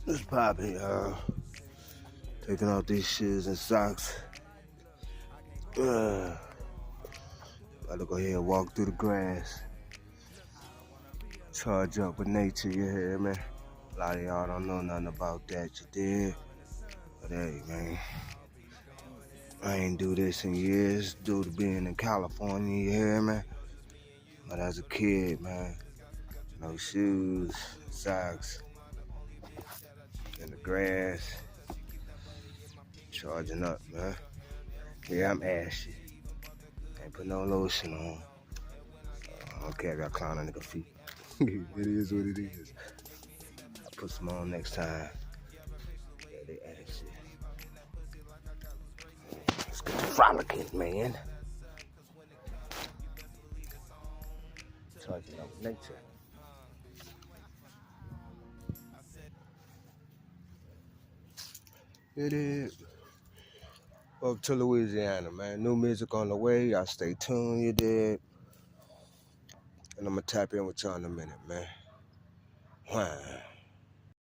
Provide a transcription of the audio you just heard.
What's poppin', y'all? Taking off these shoes and socks. About to go ahead and walk through the grass. Charge up with nature, you hear me? A lot of y'all don't know nothing about that, you did? But hey, man, I ain't do this in years due to being in California, you hear me? But as a kid, man, no shoes, socks, in the grass, charging up, man. Yeah, I'm ashy. Ain't put no lotion on. I don't care if y'all clown on nigga feet. It is what it is. I'll put some on next time. Yeah, they ashy. Let's get to frolicking, man. Charging up nature. It is. Up to Louisiana, man. New music on the way. Y'all stay tuned, you did. And I'm going to tap in with y'all in a minute, man. Wow.